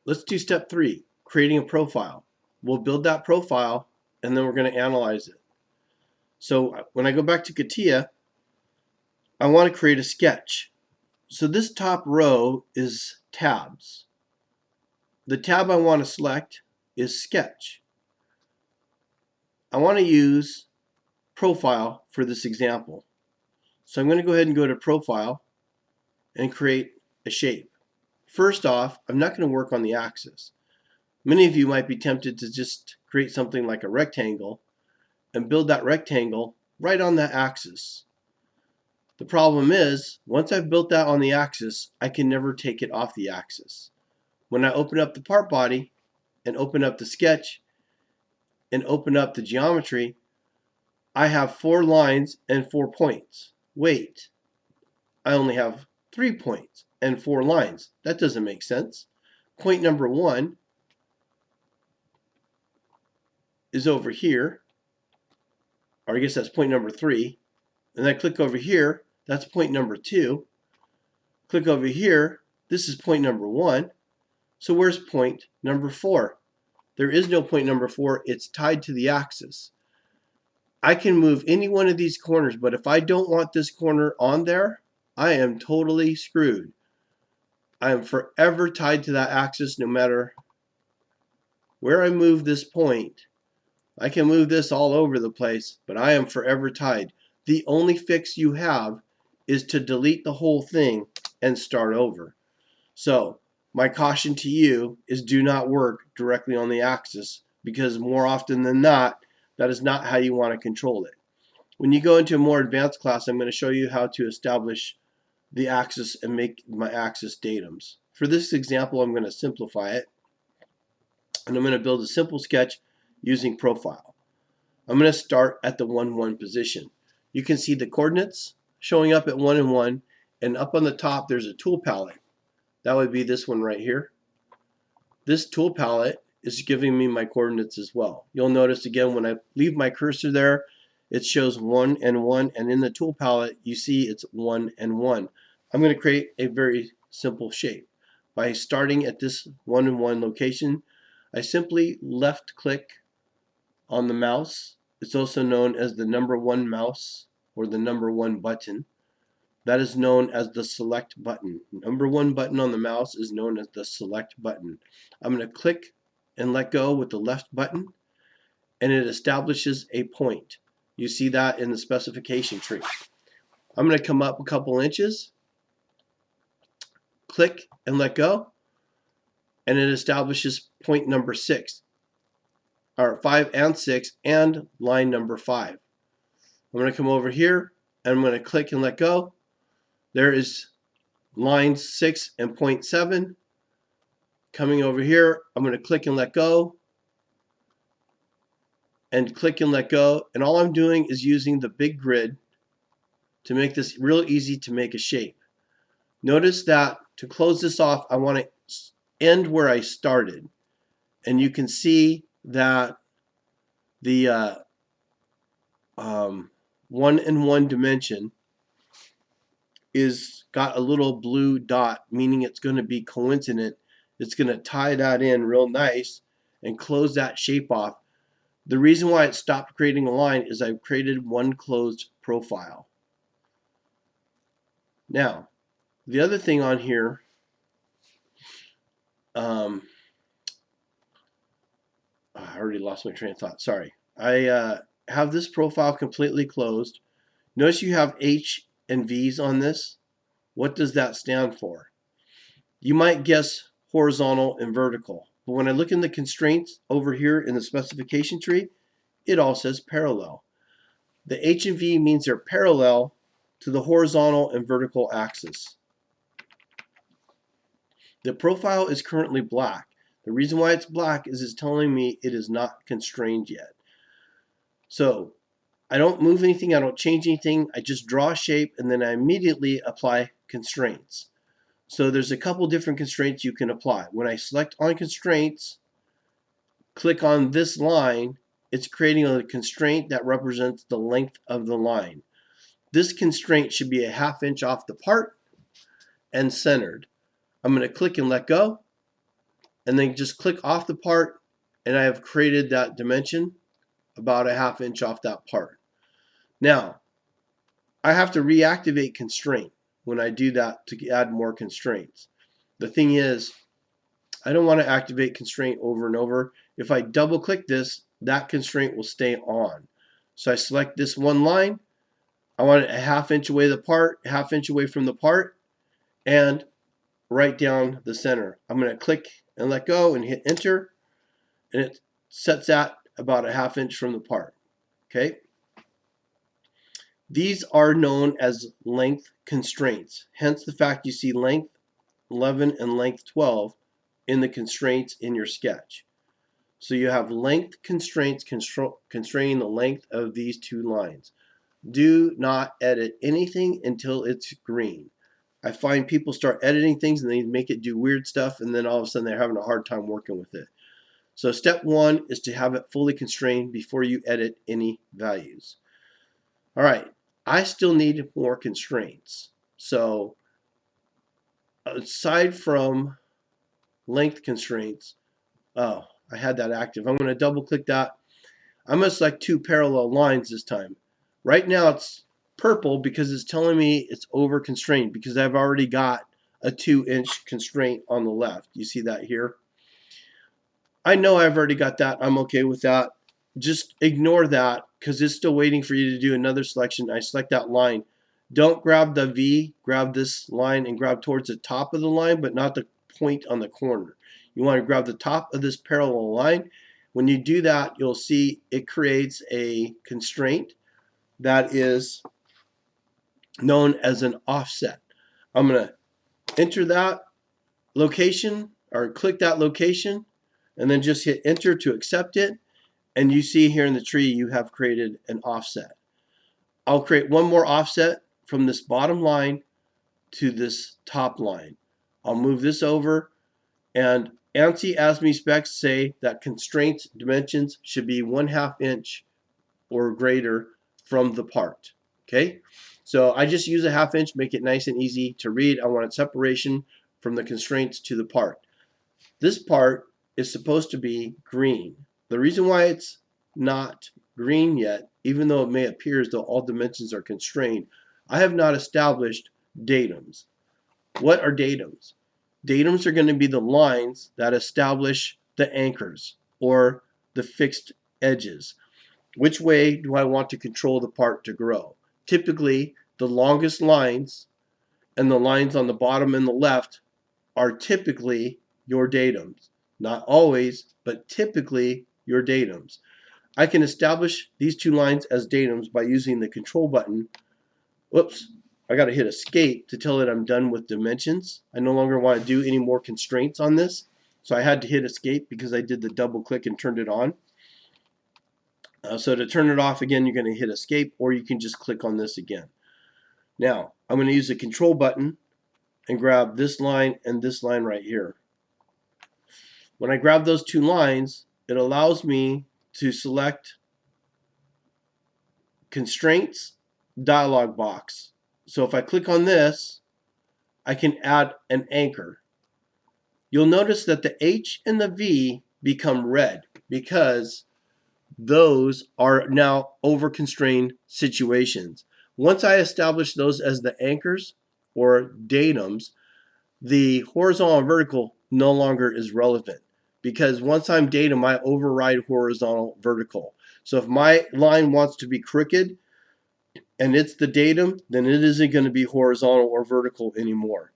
Let's do step 3, creating a profile. We'll build that profile and then we're going to analyze it. So when I go back to CATIA, I want to create a sketch. So this top row is tabs. The tab I want to select is sketch. I want to use profile for this example. So I'm going to go ahead and go to profile and create a shape. First off, I'm not going to work on the axis. Many of you might be tempted to just create something like a rectangle and build that rectangle right on that axis. The problem is, once I've built that on the axis, I can never take it off the axis. When I open up the part body and open up the sketch and open up the geometry, I have 4 lines and 4 points. Wait, I only have 3 points and 4 lines. That doesn't make sense. Point number 1 is over here, or I guess that's point number 3. And I click over here, that's point number 2. Click over here, this is point number 1. So where's point number 4? There is no point number 4, it's tied to the axis. I can move any one of these corners, but if I don't want this corner on there, I am totally screwed. I am forever tied to that axis no matter where I move this point. I can move this all over the place, but I am forever tied. The only fix you have is to delete the whole thing and start over. So my caution to you is do not work directly on the axis, because more often than not, that is not how you want to control it. When you go into a more advanced class, I'm going to show you how to establish the axis and make my axis datums. For this example, I'm going to simplify it, and I'm going to build a simple sketch using profile. I'm going to start at the 1, 1 position. You can see the coordinates showing up at 1 and 1, and up on the top there's a tool palette. That would be this one right here. This tool palette is giving me my coordinates as well. You'll notice again when I leave my cursor there, it shows 1 and 1, and in the tool palette you see it's 1 and 1. I'm going to create a very simple shape. By starting at this 1 and 1 location, I simply left click on the mouse. It's also known as the number 1 mouse or the number 1 button. That is known as the select button. Number 1 button on the mouse is known as the select button. I'm going to click and let go with the left button, and it establishes a point. You see that in the specification tree. I'm going to come up a couple inches, click and let go, and it establishes point number 6, or 5 and 6, and line number 5. I'm going to come over here and I'm going to click and let go. There is line 6 and point 7. Coming over here, I'm going to click and let go, and click and let go, and all I'm doing is using the big grid to make this real easy to make a shape. Notice that to close this off, I want to end where I started, and you can see that the 1 and 1 dimension is got a little blue dot, meaning it's going to be coincident. It's going to tie that in real nice and close that shape off. The reason why it stopped creating a line is I've created one closed profile. Now, the other thing on here, I already lost my train of thought. Sorry. I have this profile completely closed. Notice you have H and V's on this. What does that stand for? You might guess horizontal and vertical, but when I look in the constraints over here in the specification tree, it all says parallel. The H and V means they're parallel to the horizontal and vertical axis. The profile is currently black. The reason why it's black is it's telling me it is not constrained yet. So I don't move anything, I don't change anything, I just draw a shape and then I immediately apply constraints. So there's a couple different constraints you can apply. When I select on constraints, click on this line, it's creating a constraint that represents the length of the line. This constraint should be a ½ inch off the part and centered. I'm going to click and let go, and then just click off the part, and I have created that dimension about a 1/2 inch off that part. Now, I have to reactivate constraint when I do that to add more constraints. The thing is, I don't want to activate constraint over and over. If I double click this, that constraint will stay on. So I select this one line. I want it a 1/2 inch away the part, 1/2 inch away from the part, and right down the center. I'm going to click and let go and hit enter, and it sets that about a 1/2 inch from the part. Okay. These are known as length constraints. Hence the fact you see length 11 and length 12 in the constraints in your sketch. So you have length constraints constraining the length of these two lines. Do not edit anything until it's green. I find people start editing things and they make it do weird stuff, and then all of a sudden they're having a hard time working with it. So step one is to have it fully constrained before you edit any values. All right, I still need more constraints. So aside from length constraints, oh, I had that active. I'm going to double click that. I'm going to select two parallel lines this time. Right now it's purple because it's telling me it's over constrained because I've already got a 2-inch constraint on the left. You see that here? I know I've already got that. I'm okay with that. Just ignore that because it's still waiting for you to do another selection. I select that line. Don't grab the V, grab this line and grab towards the top of the line, but not the point on the corner. You want to grab the top of this parallel line. When you do that, you'll see it creates a constraint that is known as an offset. I'm going to enter that location or click that location and then just hit enter to accept it. And you see here in the tree you have created an offset. I'll create one more offset from this bottom line to this top line. I'll move this over, and ANSI ASME specs say that constraint dimensions should be 1/2 inch or greater from the part. Okay, so I just use a 1/2 inch, make it nice and easy to read. I want separation from the constraints to the part. This part is supposed to be green. The reason why it's not green yet, even though it may appear as though all dimensions are constrained, I have not established datums. What are datums? Datums are going to be the lines that establish the anchors or the fixed edges. Which way do I want to control the part to grow? Typically, the longest lines and the lines on the bottom and the left are typically your datums. Not always, but typically your datums. I can establish these two lines as datums by using the control button. Whoops, I got to hit escape to tell it I'm done with dimensions. I no longer want to do any more constraints on this. So I had to hit escape because I did the double click and turned it on. So to turn it off again, you're going to hit escape, or you can just click on this again. Now, I'm going to use the control button and grab this line and this line right here. When I grab those two lines, it allows me to select constraints dialog box. So if I click on this, I can add an anchor. You'll notice that the H and the V become red because those are now over constrained situations. Once I establish those as the anchors or datums, the horizontal and vertical no longer is relevant because once I'm datum, I override horizontal vertical. So if my line wants to be crooked and it's the datum, then it isn't going to be horizontal or vertical anymore.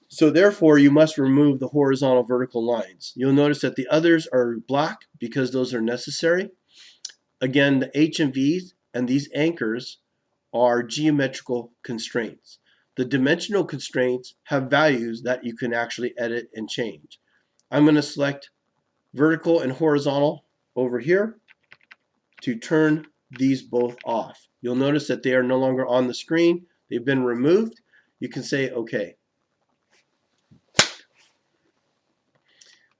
So therefore, you must remove the horizontal vertical lines. You'll notice that the others are black because those are necessary. Again, the H and V's and these anchors are geometrical constraints. The dimensional constraints have values that you can actually edit and change. I'm going to select vertical and horizontal over here to turn these both off. You'll notice that they are no longer on the screen. They've been removed. You can say OK.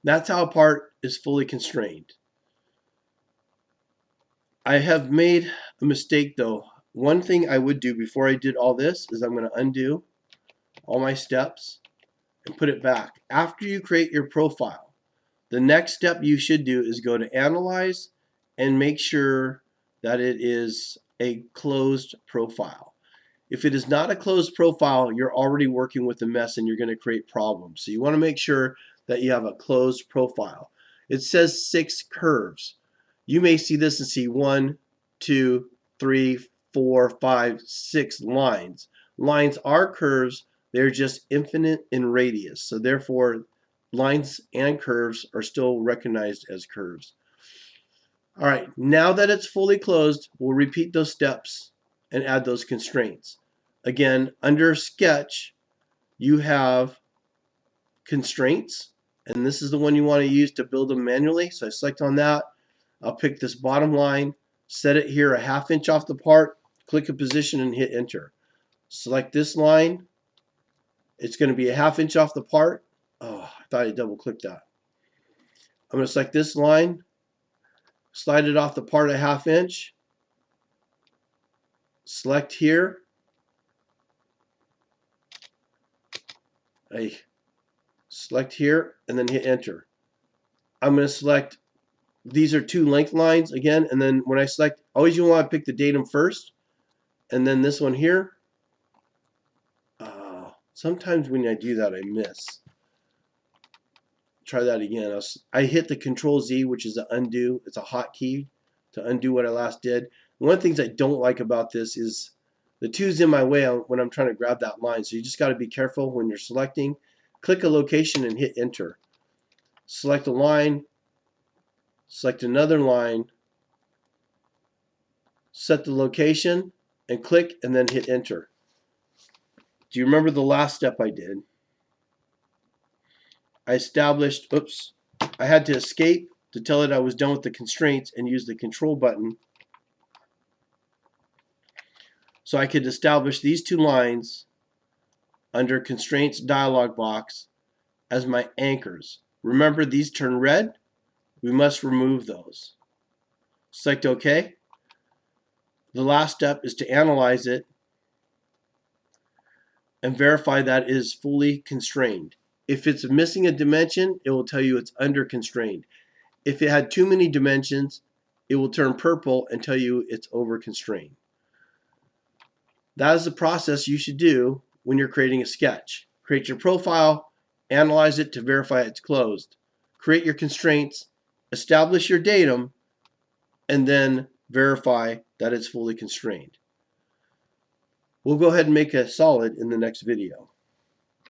That's how a part is fully constrained. I have made a mistake though. One thing I would do before I did all this is I'm going to undo all my steps and put it back. After you create your profile, The next step you should do is go to Analyze and make sure that it is a closed profile. If it is not a closed profile, you're already working with a mess and you're going to create problems. So you want to make sure that you have a closed profile. It says 6 curves. You may see this and see 1, 2, 3, 4, 5, 6 lines. Lines are curves. They're just infinite in radius. So therefore, lines and curves are still recognized as curves. All right, now that it's fully closed, we'll repeat those steps and add those constraints. Again, under Sketch, you have constraints, and this is the one you want to use to build them manually. So I select on that. I'll pick this bottom line, set it here a ½ inch off the part, click a position and hit enter. Select this line. It's going to be a ½ inch off the part. Oh, I thought I double clicked that. I'm going to select this line, slide it off the part a ½ inch, select here. I select here and then hit enter. I'm going to select, these are 2 length lines again, and then when I select, always you want to pick the datum first, and then this one here. Sometimes when I do that I miss. Try that again. I hit the Control Z, which is the undo. It's a hotkey to undo what I last did. One of the things I don't like about this is the 2's in my way when I'm trying to grab that line. So you just got to be careful when you're selecting. Click a location and hit enter. Select a line, select another line, set the location, and click and then hit enter. Do you remember the last step I did? I established, I had to escape to tell it I was done with the constraints and use the control button so I could establish these 2 lines under constraints dialog box as my anchors. Remember, these turn red. We must remove those. Select OK. The last step is to analyze it and verify that it is fully constrained. If it's missing a dimension, it will tell you it's under constrained. If it had too many dimensions, it will turn purple and tell you it's over constrained. That is the process you should do when you're creating a sketch. Create your profile, analyze it to verify it's closed, create your constraints, establish your datum, and then verify that it's fully constrained. We'll go ahead and make a solid in the next video.